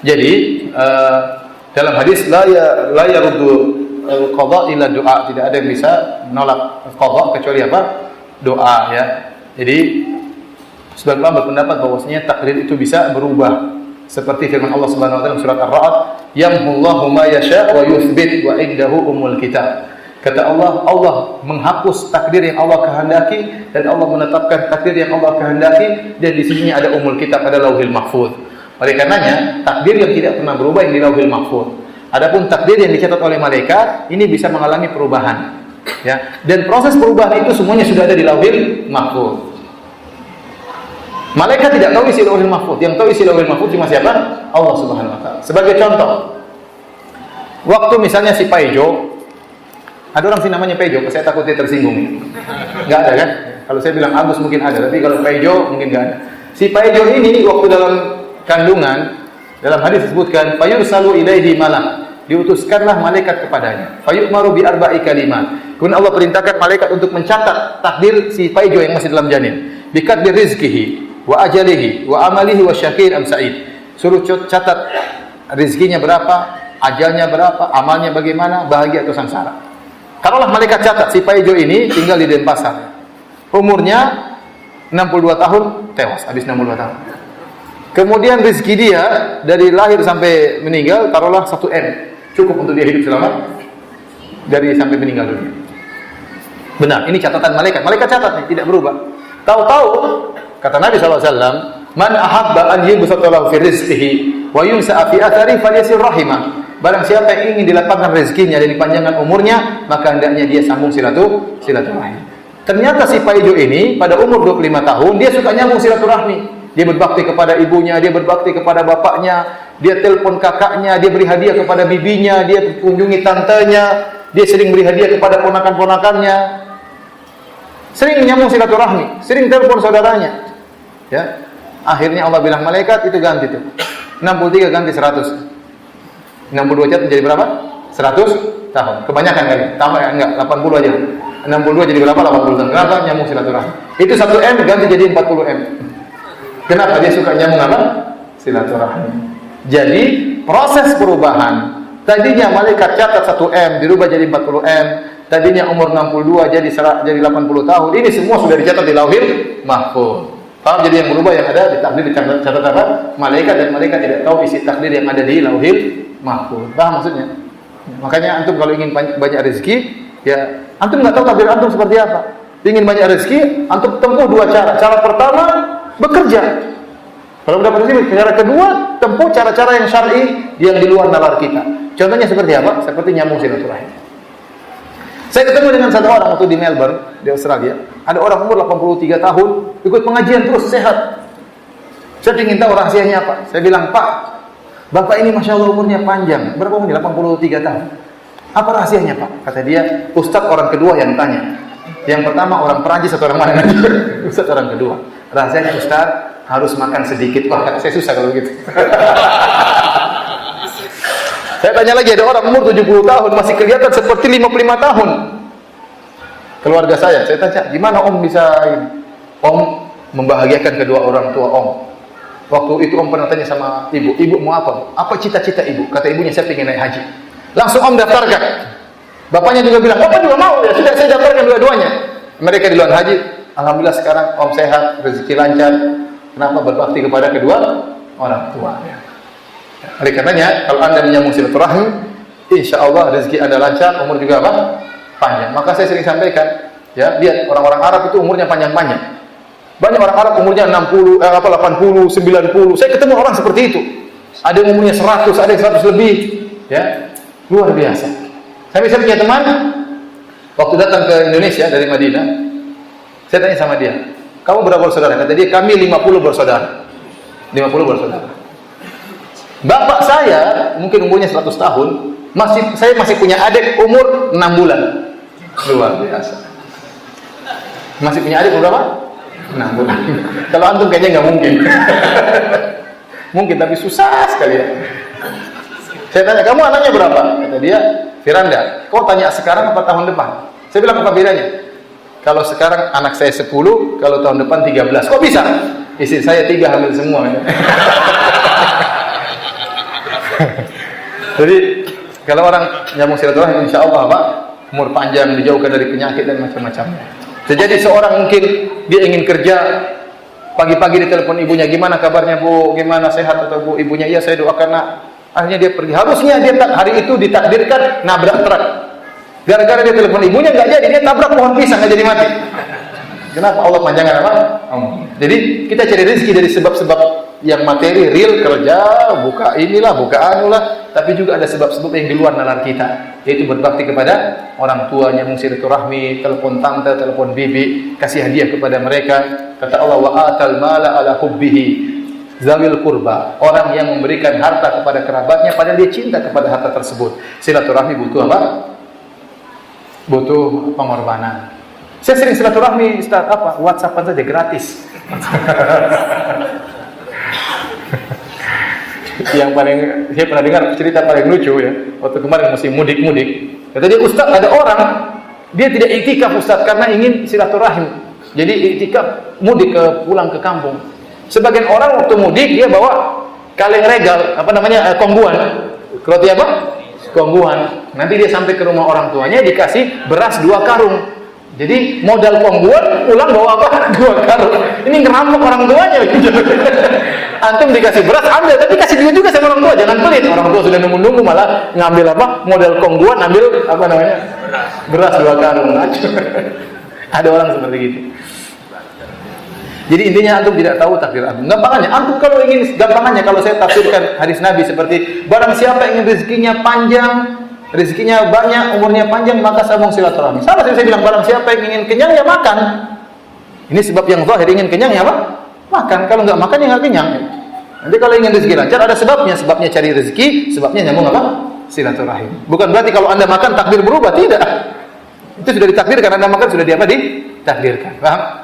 Jadi dalam hadis la yaruddu qada illa doa, tidak ada yang bisa menolak qada kecuali apa? Doa, ya. Jadi sebagian ulama berpendapat bahwasanya takdir itu bisa berubah seperti firman Allah Subhanahu wa taala surat Ar-Ra'd, yamhullahu ma yasha wa yuthbit wa indahu umul kitab. Kata Allah, Allah menghapus takdir yang Allah kehendaki dan Allah menetapkan takdir yang Allah kehendaki, dan di sisinya ada umul kitab, ada lauhil mahfuz. Oleh karenanya, takdir yang tidak pernah berubah yang di lauhil mahfuz. Adapun takdir yang dicatat oleh malaikat, ini bisa mengalami perubahan. Ya, dan proses perubahan itu semuanya sudah ada di lauhil mahfuz. Malaikat tidak tahu isi lauhil mahfuz. Yang tahu isi lauhil mahfuz cuma siapa? Allah Subhanahu wa taala. Sebagai contoh, waktu misalnya si Paijo, ada orang sih namanya Paijo, saya takut dia tersinggung. Enggak ada kan? Kalau saya bilang Agus mungkin ada, tapi kalau Paijo mungkin enggak ada. Si Paijo ini waktu dalam kandungan, dalam hadis disebutkan, fayursalu ilaihi malak, diutuskanlah malaikat kepadanya. Fayu'maru bi arba'i kalimat. Kemudian Allah perintahkan malaikat untuk mencatat takdir si Paijo yang masih dalam janin. Biqadri rizqihi wa ajalihi wa amalihi wa syakir am sa'id. Suruh catat rizkinya berapa, ajalnya berapa, amalnya bagaimana, bahagia atau sengsara. Kalaulah malaikat catat si Paijo ini tinggal di Denpasar, umurnya 62 tahun, tewas habis 62 tahun. Kemudian rezeki dia dari lahir sampai meninggal taruhlah 1 M, cukup untuk dia hidup selama dari sampai meninggal dunia. Benar, ini catatan malaikat. Malaikat catat nih, tidak berubah. Tahu-tahu kata Nabi SAW, man ahabba an yubsata lahu fi rizqihi wa yunsa'a fi athari falyasir rahimah. Barang siapa yang ingin dilapangkan rezekinya dan dipanjangkan umurnya, maka hendaknya dia sambung silaturahmi. Ternyata si Paijo ini pada umur 25 tahun dia suka nyambung silaturahmi. Dia berbakti kepada ibunya, dia berbakti kepada bapaknya, dia telepon kakaknya, dia beri hadiah kepada bibinya, dia kunjungi tantenya, dia sering beri hadiah kepada ponakan-ponakannya. Sering menyambung silaturahmi, sering telepon saudaranya. Ya. Akhirnya Allah bilang malaikat itu ganti tuh. 63 ganti 100. 62 jatuh menjadi berapa? 100 tahun. Kebanyakan kali. Tambah enggak, 80 aja. 62 jadi berapa? 80 tahun. Kenapa? Nyambung silaturahmi. Itu 1 M ganti jadi 40 M. Kenapa? Dia suka nyambung apa? Silaturahmi. Jadi, proses perubahan. Tadinya malaikat catat 1 M dirubah jadi 40 M. Tadinya umur 62 jadi 80 tahun. Ini semua sudah dicatat di lauhil mahfuz. Paham? Jadi yang berubah yang ada di takdir dicatat apa? Malaikat, dan malaikat tidak tahu isi takdir yang ada di lauhil mahfuz. Paham maksudnya? Makanya antum kalau ingin banyak rezeki, ya antum nggak tahu takdir antum seperti apa. Ingin banyak rezeki, antum tempuh 2 cara. Cara pertama, bekerja. Kalau mendapat rezeki, cara kedua, tempuh cara-cara yang syar'i yang di luar nalar kita. Contohnya seperti apa? Seperti nyambung silaturahmi. Saya ketemu dengan satu orang waktu di Melbourne, di Australia. Ada orang umur 83 tahun, ikut pengajian terus sehat. Saya ingin tahu rahasianya apa. Saya bilang, Pak, Bapak ini Masya Allah umurnya panjang. Berapa umurnya? 83 tahun. Apa rahasianya, Pak? Kata dia, Ustadz orang kedua yang tanya. Yang pertama orang Perancis atau orang mana? Ustadz orang kedua. Rahasianya Ustadz harus makan sedikit. Wah, saya susah kalau begitu. Saya tanya lagi, ada orang umur 70 tahun masih kelihatan seperti 55 tahun. Keluarga saya tanya, gimana Om bisa ini? Om membahagiakan kedua orang tua Om. Waktu itu Om pernah tanya sama ibu mau apa? Apa cita-cita ibu? Kata ibunya, saya ingin naik haji. Langsung Om daftarkan. Bapaknya juga bilang, Bapak juga mau ya? Sudah, saya daftarkan dua-duanya. Mereka di luar haji. Alhamdulillah sekarang Om sehat, rezeki lancar. Kenapa? Berbakti kepada kedua orang tua. Oleh karenanya, kalau anda menyambung silaturahmi, insya Allah rezeki anda lancar, umur juga apa? Panjang. Maka saya sering sampaikan, ya, lihat orang-orang Arab itu umurnya panjang-panjang. Banyak orang Arab umurnya 80, 90. Saya ketemu orang seperti itu. Ada yang umurnya 100, ada yang 100 lebih, ya, luar biasa. Saya punya teman, waktu datang ke Indonesia dari Madinah, saya tanya sama dia, kamu berapa bersaudara? Kata dia, kami 50 bersaudara. 50 bersaudara. Bapak saya mungkin umurnya 100 tahun, saya masih punya adik umur 6 bulan. Luar biasa. Masih punya adik berapa? 6 bulan. Kalau antum kayaknya nggak mungkin. Mungkin, tapi susah sekali ya. Saya tanya, kamu anaknya berapa? Kata dia, Firanda. Kau tanya sekarang apa tahun depan? Saya bilang, apa bedanya? Kalau sekarang anak saya 10, kalau tahun depan 13. Kok bisa? Istri saya 3 hamil semua. Jadi kalau orang nyambung silaturahmi, insya Allah Pak, umur panjang, dijauhkan dari penyakit dan macam-macamnya. Jadi seorang mungkin dia ingin kerja, pagi-pagi ditelepon ibunya, gimana kabarnya Bu, gimana sehat atau Bu, ibunya iya saya doakan nak. Akhirnya dia pergi. Harusnya dia hari itu ditakdirkan nabrak truk. Gara-gara dia telepon ibunya nggak jadi, dia tabrak pohon pisang nggak jadi mati. Kenapa Allah panjangkan apa? Jadi kita cari rezeki dari sebab-sebab yang materi, real, kerja, buka inilah, buka anulah, tapi juga ada sebab-sebab yang di luar nalar kita, yaitu berbakti kepada orang tua, nyambung silaturahmi, telepon tante, telepon bibi, kasih hadiah kepada mereka. Kata Allah, wa atal mala ala hubbihi zawil kurba, orang yang memberikan harta kepada kerabatnya padahal dia cinta kepada harta tersebut. Silaturahmi butuh apa? Butuh pengorbanan. Saya sering silaturahmi, Ustaz, apa? WhatsAppan saja gratis. Yang paling saya pernah dengar cerita paling lucu ya, waktu kemarin masih mudik-mudik. Kata dia, Ustaz, ada orang dia tidak iktikaf Ustaz karena ingin silaturahim. Jadi iktikaf mudik pulang ke kampung. Sebagian orang waktu mudik dia bawa kaleng regal, apa namanya, kongguan. Roti apa? Kongguan. Nanti dia sampai ke rumah orang tuanya dikasih beras 2 karung. Jadi modal kongguan pulang bawa apa? 2 karung. Ini ngerampok orang tuanya. Antum dikasih beras ambil, tapi kasih duit juga sama orang tua, jangan pelit. Orang tua sudah nunggu-nunggu malah ngambil apa? Modal kongguan, ambil apa namanya? Beras 2 karung. Ada orang seperti itu. Jadi intinya antum tidak tahu takdir antum. Gampangannya, antum kalau ingin gampangannya kalau saya tafsirkan hadis Nabi seperti barang siapa ingin rezekinya panjang, rezekinya banyak, umurnya panjang, maka sambung silaturahmi. Sama seperti saya bilang, barang siapa yang ingin kenyang ya makan. Ini sebab yang zahir, ingin kenyang ya apa? Makan. Kalau enggak makan ya enggak kenyang. Nanti kalau ingin rezeki lancar ada sebabnya, sebabnya cari rezeki, sebabnya nyambung apa? Silaturahim. Bukan berarti kalau Anda makan takdir berubah, tidak. Itu sudah ditakdirkan, Anda makan sudah ditakdirkan. Paham?